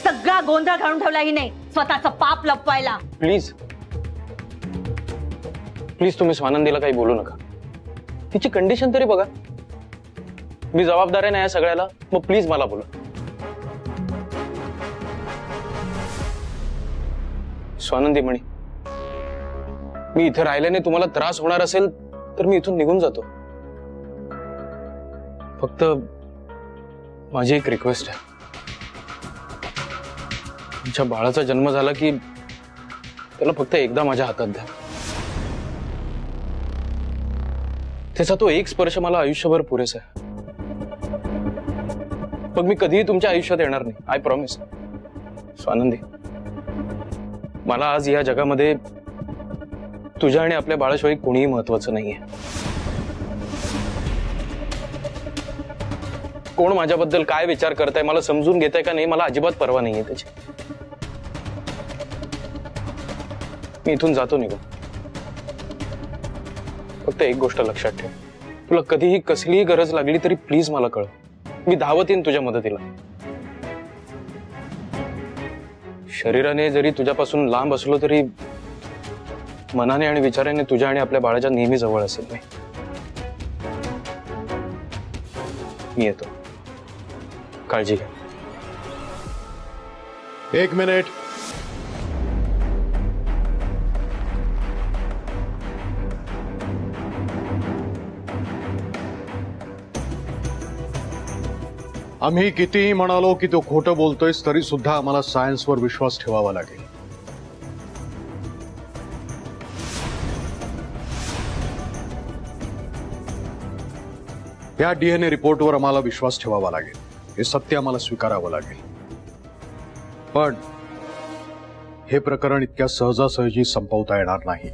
सगळा गोंधळ घालून ठेवला हिने स्वतःचं पाप लपवायला. प्लीज प्लीज तुम्ही स्वानंदीला काही बोलू नका. तिची कंडिशन तरी बघा. मी जबाबदार आहे ना या सगळ्याला. मग प्लीज मला बोला. स्वानंदी म्हणी, मी इथे राहिल्याने तुम्हाला त्रास होणार असेल तर मी इथून निघून जातो. फक्त माझी एक रिक्वेस्ट आहे. तुमच्या बाळाचा जन्म झाला की त्याला फक्त एकदा माझ्या हातात द्या. त्याचा तो एक स्पर्श मला आयुष्यभर पुरेसा आहे. मग मी कधीही तुमच्या आयुष्यात येणार नाही. I promise. स्वानंदी, मला आज या जगामध्ये तुझ्या आणि आपल्या बाळाशिवाय कोणीही महत्वाचं नाहीये. कोण माझ्याबद्दल काय विचार करताय, मला समजून घेताय का नाही, मला अजिबात पर्वा नाहीये त्याची. मी इथून जातो निघून. फक्त एक गोष्ट लक्षात ठेव, तुला कधीही कसलीही गरज लागली तरी प्लीज मला कळव. मी धावत येईन तुझ्या मदतीला. शरीराने जरी तुझ्यापासून लांब असलो तरी मनाने आणि विचाराने तुझ्या आणि आपल्या बाळाच्या नेहमी जवळ असेल मी येतो. काळजी घ्या. एक मिनिट. आम्ही कितीही म्हणालो की तो खोटं बोलतोयस तरी सुद्धा आम्हाला सायन्सवर विश्वास ठेवावा लागेल. या डीएनए रिपोर्टवर आम्हाला विश्वास ठेवावा लागेल. हे सत्य आम्हाला स्वीकारावं लागेल. पण हे प्रकरण इतक्या सहजासहजी संपवता येणार नाही.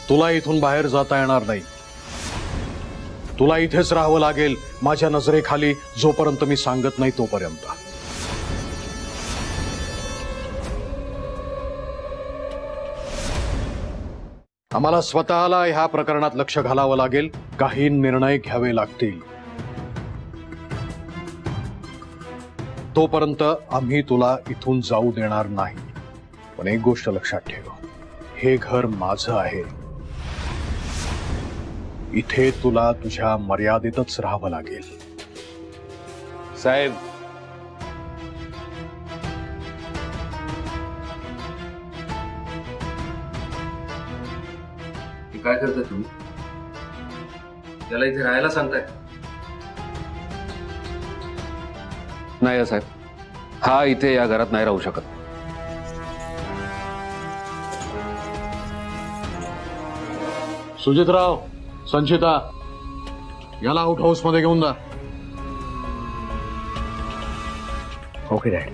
तुला इथून बाहेर जाता येणार नाही. तुला इथेच राहावं लागेल माझ्या नजरेखाली जोपर्यंत मी सांगत नाही तोपर्यंत. आम्हाला स्वतःला ह्या प्रकरणात लक्ष घालावं लागेल. काही निर्णय घ्यावे लागतील. तोपर्यंत आम्ही तुला इथून जाऊ देणार नाही. पण एक गोष्ट लक्षात ठेव, हे घर माझं आहे. इथे तुला तुझ्या मर्यादेतच राहावं लागेल. साहेब, काय करताय तुम्ही? त्याला इथे राहायला सांगताय? नाही साहेब, हा इथे या घरात नाही राहू शकत. सुजितराव, संचिता, याला आउट हाऊस मध्ये घेऊन जा. Okay dad.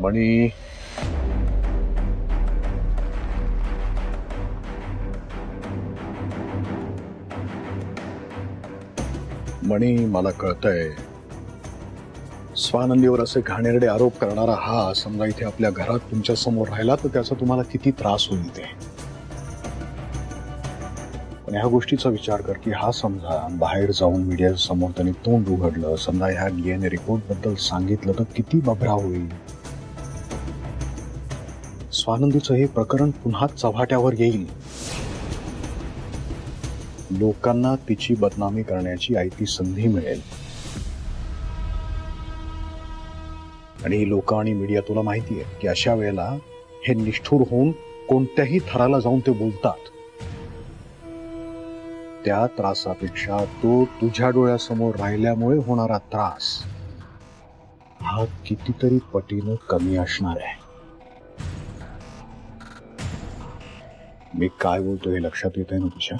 मणी, मणी, मला कळतंय स्वानंदीवर असे घाणेरडे आरोप करणारा हा समजा इथे आपल्या घरात तुमच्या समोर राहिला तर त्याचा तुम्हाला किती त्रास होईल ते. पण ह्या गोष्टीचा विचार कर की हा समजा बाहेर जाऊन मीडिया समोर त्यांनी तोंड उघडलं, समजा ह्या डीएनए रिपोर्ट बद्दल सांगितलं तर किती बभरा होईल. स्वानंदीचं हे प्रकरण पुन्हा चव्हाट्यावर येईल. लोकांना तिची बदनामी करण्याची आयती संधी मिळेल. आणि लोक आणि मीडिया, तुला माहिती आहे की अशा वेळेला हे निष्ठुर होऊन कोणत्याही थराला जाऊन ते बोलतात. त्या त्रासापेक्षा तो तुझ्या डोळ्यासमोर राहिल्यामुळे होणारा त्रास हा कितीतरी पटीनं कमी असणार आहे. मी काय बोलतो हे लक्षात येत आहे ना तुझ्या?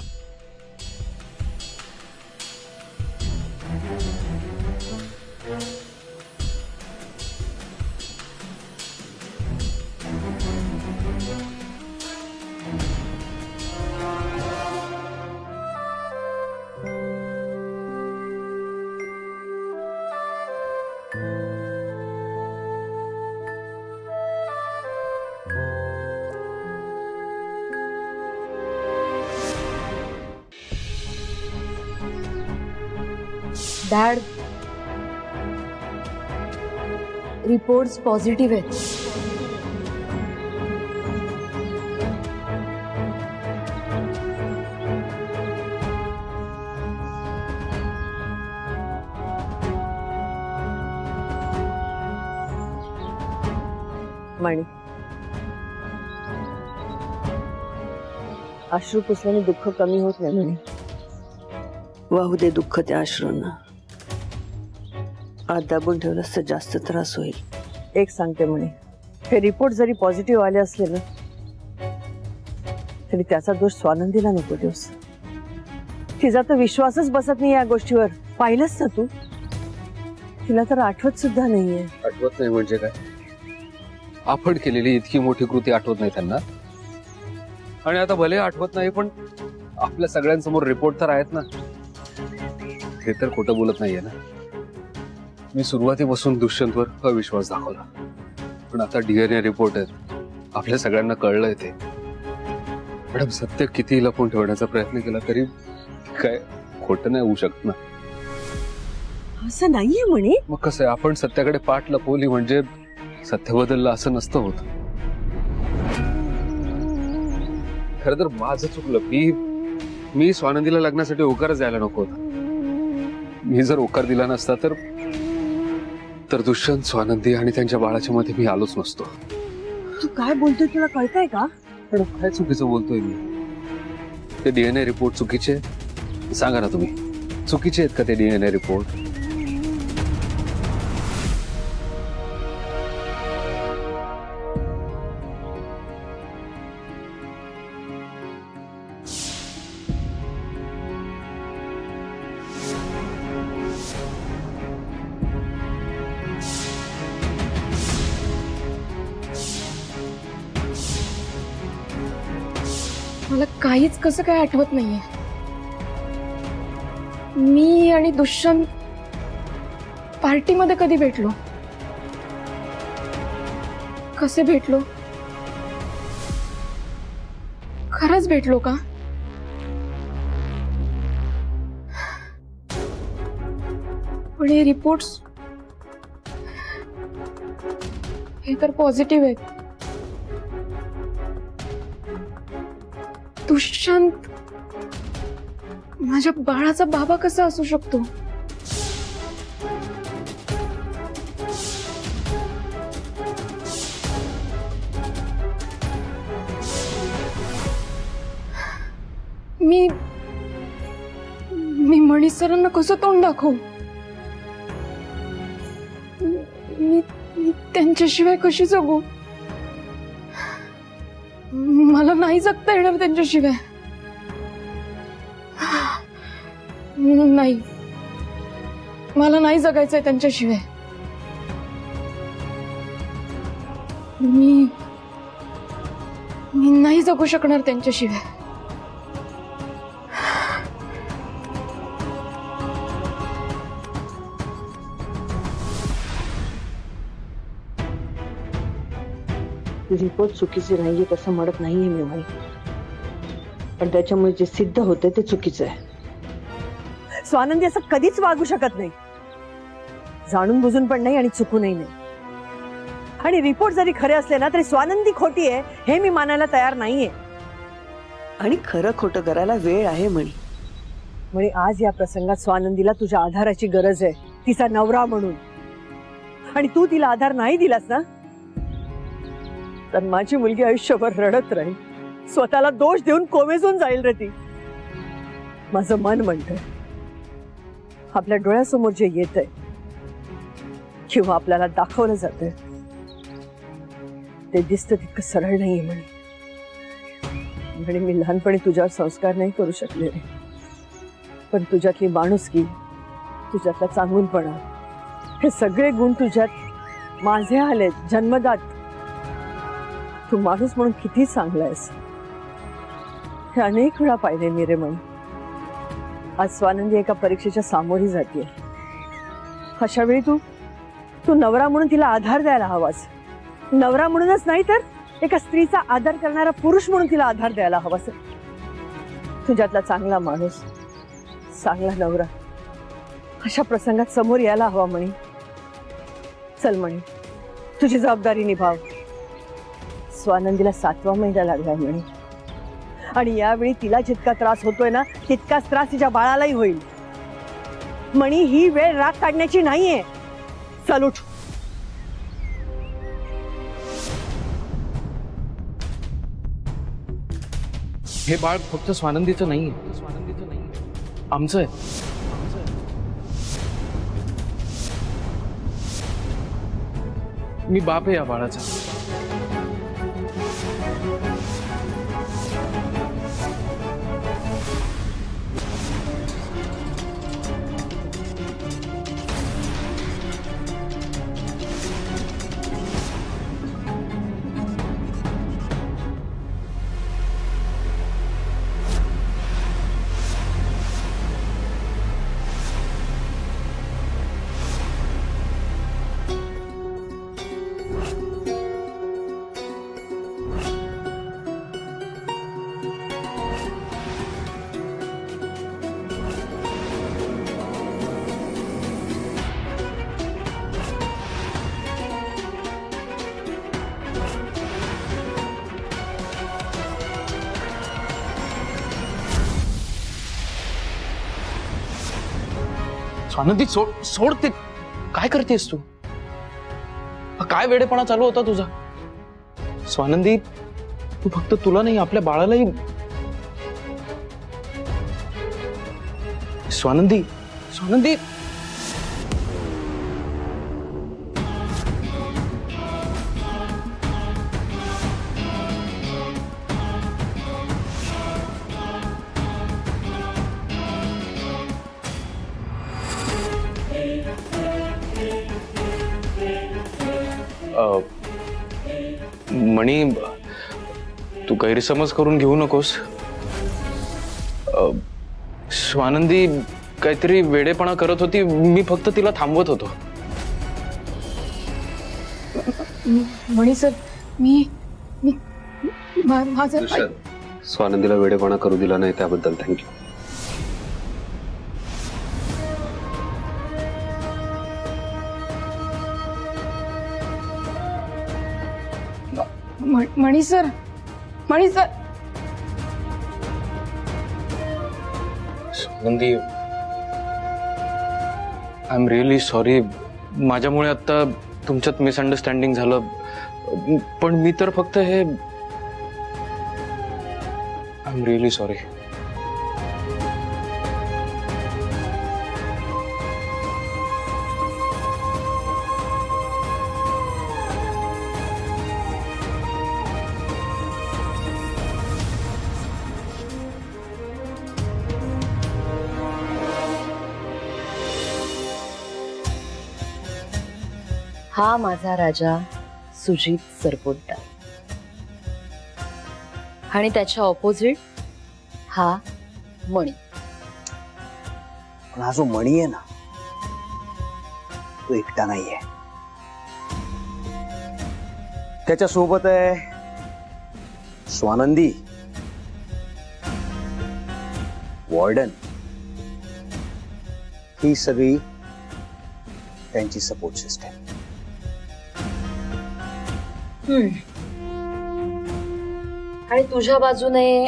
डॅड, रिपोर्ट्स पॉझिटिव्ह आहेत. मणी, अश्रू पुसल्याने दुःख कमी होत नाही म्हणे. वाहू दे दुःख त्या अश्रूंना. आत दाबून ठेवलंस तर जास्त त्रास होईल. एक सांगते म्हणे, हे रिपोर्ट जरी पॉझिटिव्ह आले असले ना तरी त्याचा दोष स्वानंदीला नको देऊस. तिचा तर विश्वासच बसत नाही या गोष्टीवर. पाहिलंच ना तू, तिला तर आठवत सुद्धा नाहीये. आठवत नाही म्हणजे काय? आपण केलेली इतकी मोठी कृती आठवत नाही त्यांना. आणि आता भले आठवत नाही पण आपल्या सगळ्यांसमोर रिपोर्ट तर आहेत ना. हे तर खोटं बोलत नाहीये ना. मी सुरुवातीपासून दुष्यंतवर अविश्वास दाखवला, पण आता DNA रिपोर्ट आहेत, आपल्या सगळ्यांना कळलंय ते. मॅडम, सत्य किती लपवून ठेवण्याचा प्रयत्न केला तरी काय खोटं नाही होऊ शकत ना. असं नाहीये म्हणे. मग कसं आहे, आपण सत्याकडे पाठ लपवली म्हणजे सत्य बदललं असं नसतं होत. खरं तर माझं चुकलं. मी स्वानंदीला लग्नासाठी होकारच द्यायला नको होता. मी जर होकार दिला नसता तर दुष्यंत, स्वानंदी आणि त्यांच्या बाळाच्या मध्ये मी आलोच नसतो. तू काय बोलतोय, तुला कळतंय का? पण काय चुकीचं बोलतोय मी? ते DNA रिपोर्ट चुकीचे सांगा ना तुम्ही. चुकीचे आहेत का ते DNA रिपोर्ट? मला काहीच कसं काय आठवत नाहीये. मी आणि दुष्यंत पार्टीमध्ये कधी भेटलो, कसे भेटलो, खरंच भेटलो का? पण हे रिपोर्ट्स हे तर पॉझिटिव्ह आहेत. दुष्यंत माझ्या बाळाचा बाबा कसा असू शकतो? मी मनीष सरांना कसं तोंड दाखवू? मी त्यांच्याशिवाय कशी जगू? मला नाही जगता येणार त्यांच्याशिवाय. नाही, मला नाही जगायचंय त्यांच्याशिवाय. मी नाही जगू शकणार त्यांच्याशिवाय. रिपोर्ट चुकीचे नाहीये तसं म्हणत नाहीये मी म्हणे, पण त्याच्यामुळे जे सिद्ध होते ते चुकीचं आहे. स्वानंदी असं कधीच वागू शकत नाही. जाणून बुजून पण नाही आणि चुकूनही नाही. आणि रिपोर्ट जरी खरे असले ना तरी स्वानंदी खोटी आहे हे मी मानायला तयार नाहीये. आणि खरं खोटं करायला वेळ आहे म्हणे. आज या प्रसंगात स्वानंदीला तुझ्या आधाराची गरज आहे, तिचा नवरा म्हणून. आणि तू तिला आधार नाही दिलास ना तर माझी मुलगी आयुष्यभर रडत राहील, स्वतःला दोष देऊन कोमेजून जाईल रे ती. माझं मन म्हणतंय आपल्या डोळ्यासमोर जे येतंय किंवा आपल्याला दाखवलं जातंय ते दिसतं तितकं सरळ नाहीये म्हणे. मी लहानपणी तुझ्यावर संस्कार नाही करू शकले रे, पण तुझ्यातली माणुसकी, तुझ्यातला चांगुलपणा, हे सगळे गुण तुझ्यात माझे आलेत जन्मदात. तू माणूस म्हणून किती चांगला आहेस हे अनेक वेळा पाहिले मी रे मन. आज स्वानंदी एका परीक्षेच्या सामोरी जाते. अशा वेळी तू नवरा म्हणून तिला आधार द्यायला हवास. नवरा म्हणूनच नाही तर एका स्त्रीचा आदर करणारा पुरुष म्हणून तिला आधार द्यायला हवास. तुझ्यातला चांगला माणूस, चांगला नवरा अशा प्रसंगात समोर यायला हवा म्हणे. चल म्हणे, तुझी जबाबदारी निभाव. स्वानंदीला 7वा महिना लागलाय म्हणे, आणि यावेळी तिला जितका त्रास होतोय ना तितकाच त्रास तिच्या बाळालाही होईल. म्हणी ही वेळ राग काढण्याची नाहीये. चल उठ. हे बाळ फक्त स्वानंदीचं नाहीये, आमचं आहे. मी बाप आहे या बाळाचा. स्वानंदी सोड ते. काय करतेस तू? काय वेडेपणा चालू होता तुझा? स्वानंदी, तू फक्त तुला नाही आपल्या बाळालाही. स्वानंदी, स्वानंदी. मणी, तू गैरसमज करून घेऊ नकोस. स्वानंदी काहीतरी वेडेपणा करत होती, मी फक्त तिला थांबवत होतो. म्हणी सर, मी मी माझं स्वानंदीला वेडेपणा करू दिला नाही त्याबद्दल थँक्यू. म्हणी सर, म्हणी sir. Swanandi, I am really sorry. माझ्यामुळे आता तुमच्यात मिसअंडरस्टँडिंग झालं, पण मी तर फक्त हे. I am really sorry. हा माझा राजा सुजित सरपोतदार, आणि त्याच्या ऑपोजिट हा मणी. पण हा जो मणी आहे ना, तो एकटा नाहीये. त्याच्या सोबत आहे स्वानंदी, वॉर्डन. ही सगळी त्यांची सपोर्ट सिस्टम. आणि तुझ्या बाजूने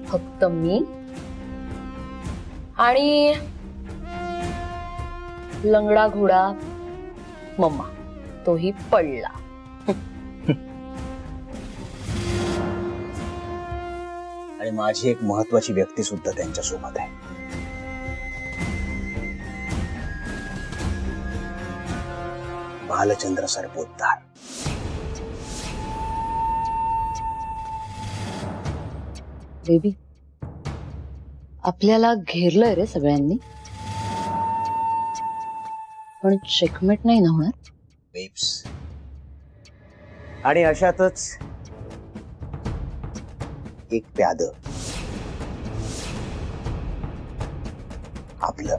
फक्त मी आणि लंगडा घोडा मम्मा, तोही पडला. आणि माझी एक महत्वाची व्यक्ती सुद्धा त्यांच्या सोबत आहे. भालचंद्र सरपोतदार. बेबी, आपल्याला घेरलंय रे सगळ्यांनी, पण चेकमेट नाही ना होणार. बेब्स, आणि अशातच एक प्याद आपलं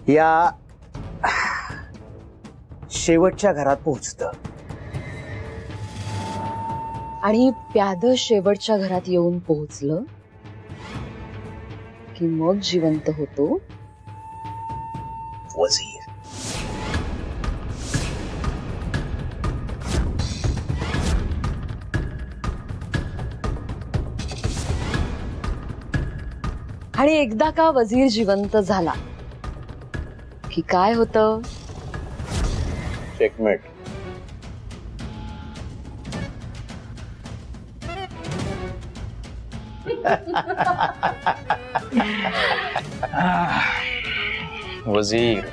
या शेवटच्या घरात पोहोचतं. आणि प्याद शेवटच्या घरात येऊन पोहोचलं की मग जिवंत होतो वजीर. आणि एकदा का वजीर जिवंत झाला की काय होतं? चेकमेट. वजीर.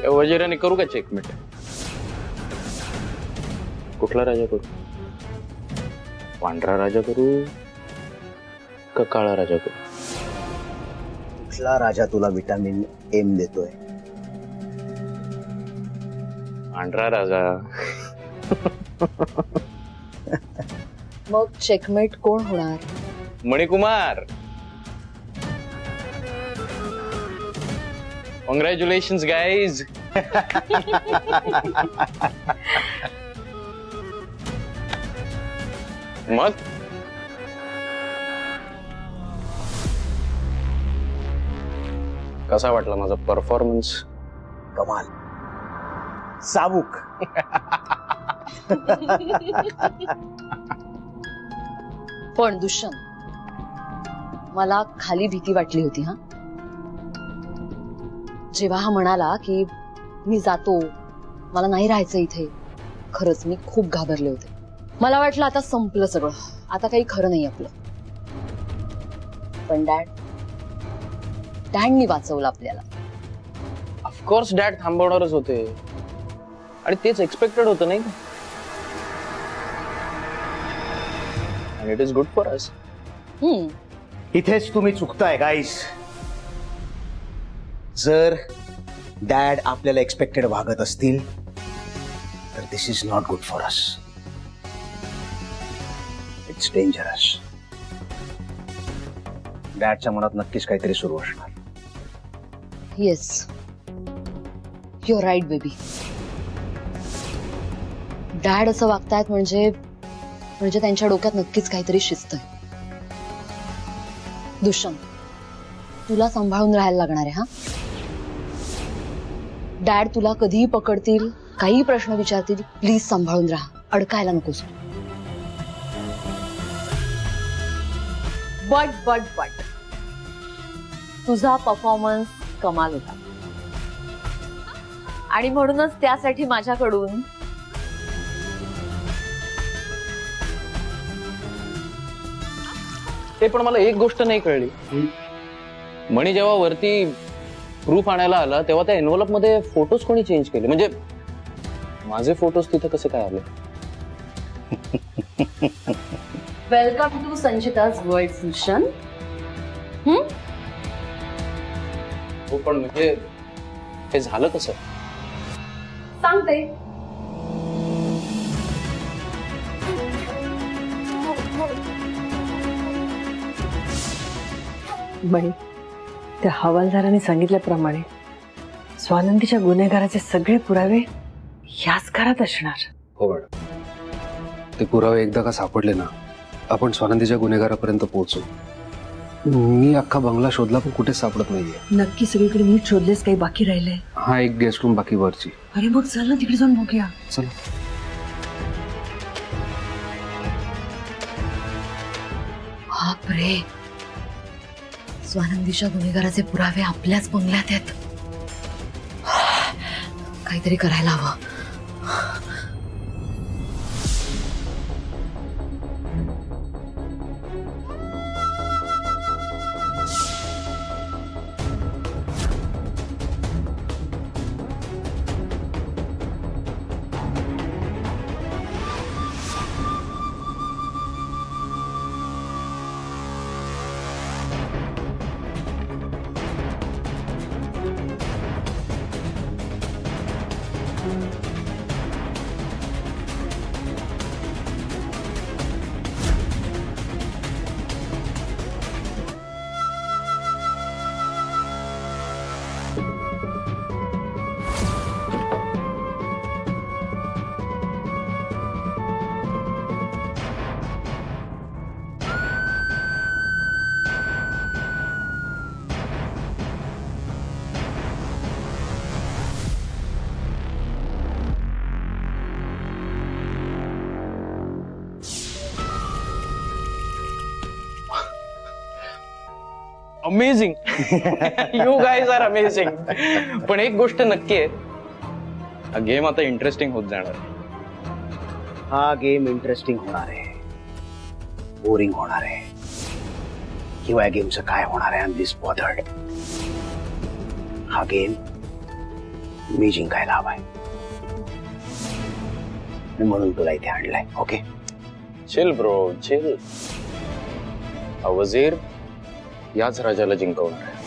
या वजीराने करू का चेकमेट? कुठला राजा करू? पांढरा राजा करू का काळा राजा करू? कुठला राजा तुला विटामिन एम देतोय? पांढरा राजा. मग चेकमेट कोण होणार? मणिकुमार. Congratulations guys. मग कसा वाटला माझा परफॉर्मन्स? कमाल. साबूक. पण दुष्यंत, मला खाली भीती वाटली होती हा, जेव्हा हा म्हणाला की मी जातो, मला नाही राहायचं इथे. खरंच मी खूप घाबरले होते. मला वाटलं आता संपलं सगळं, आता काही खरं नाही आपलं. पण डॅडनी वाचवलं आपल्याला. ऑफकोर्स डॅड थांबवणारच होते आणि तेच एक्सपेक्टेड होतं नाही का? And it is good for अस. इथेच तुम्ही चुकताय गाईस. जर डॅड आपल्याला एक्सपेक्टेड वागत असतील तर this is not good for us. It's dangerous. डॅडच्या मनात नक्कीच काहीतरी सुरू असणार. Yes, you are right baby. Dad असं वागतायत म्हणजे त्यांच्या डोक्यात नक्कीच काहीतरी शिस्त आहे. दुष्यंत, तुला सांभाळून राहायला लागणार आहे हा. डॅड तुला कधीही पकडतील, काही प्रश्न विचारतील, प्लीज सांभाळून राहा, अडकायला नकोस. बट तुझा परफॉर्मन्स कमाल होता आणि म्हणूनच त्यासाठी माझ्याकडून ते पण मला एक गोष्ट नाही कळली. मणी जेव्हा वरती प्रूफ आणायला आला तेव्हा त्या एनव्हलप मध्ये फोटोज कोणी चेंज केले? म्हणजे माझे फोटोज तिथे कसे काय आले? Welcome to Sanchita's world Dushyant. हो, पण म्हणजे हे झालं कसं? सांगते. बणी, त्या हवालदाराने सांगितल्याप्रमाणे स्वानंदीच्या गुन्हेगाराचे सगळे पुरावे याच घरात असणार. हो मॅडम, ते पुरावे एकदा का सापडले ना, आपण स्वानंदीच्या गुन्हेगारापर्यंत पोहोचू. मी अख्खा बंगला शोधला पण कुठेच सापडत नाहीये. नक्की सगळीकडे नीट शोधलेस, काही बाकी राहिलंय? हा, एक गेस्ट रूम बाकी वरची. अरे मग चल ना, तिकडे जाऊन बघूया. चला. बापरे, स्वानंदीच्या गुन्हेगाराचे पुरावे आपल्याच बंगल्यात आहेत. काहीतरी करायला हवं. Amazing. You guys are amazing. पण एक गोष्ट नक्की आहे, हा गेम आता इंटरेस्टिंग होत जाणार. हा गेम इंटरेस्टिंग होणार आहे, बोरिंग होणार आहे, किंवा या गेमचं काय होणार आहे आय एम दिस बॉदर्ड. हा गेम मी जिंकायला हवाय, म्हणून तुला इथे आणलाय. Okay, chill bro, chill. हा वजीर याच राजाला जिंकवणार आहे.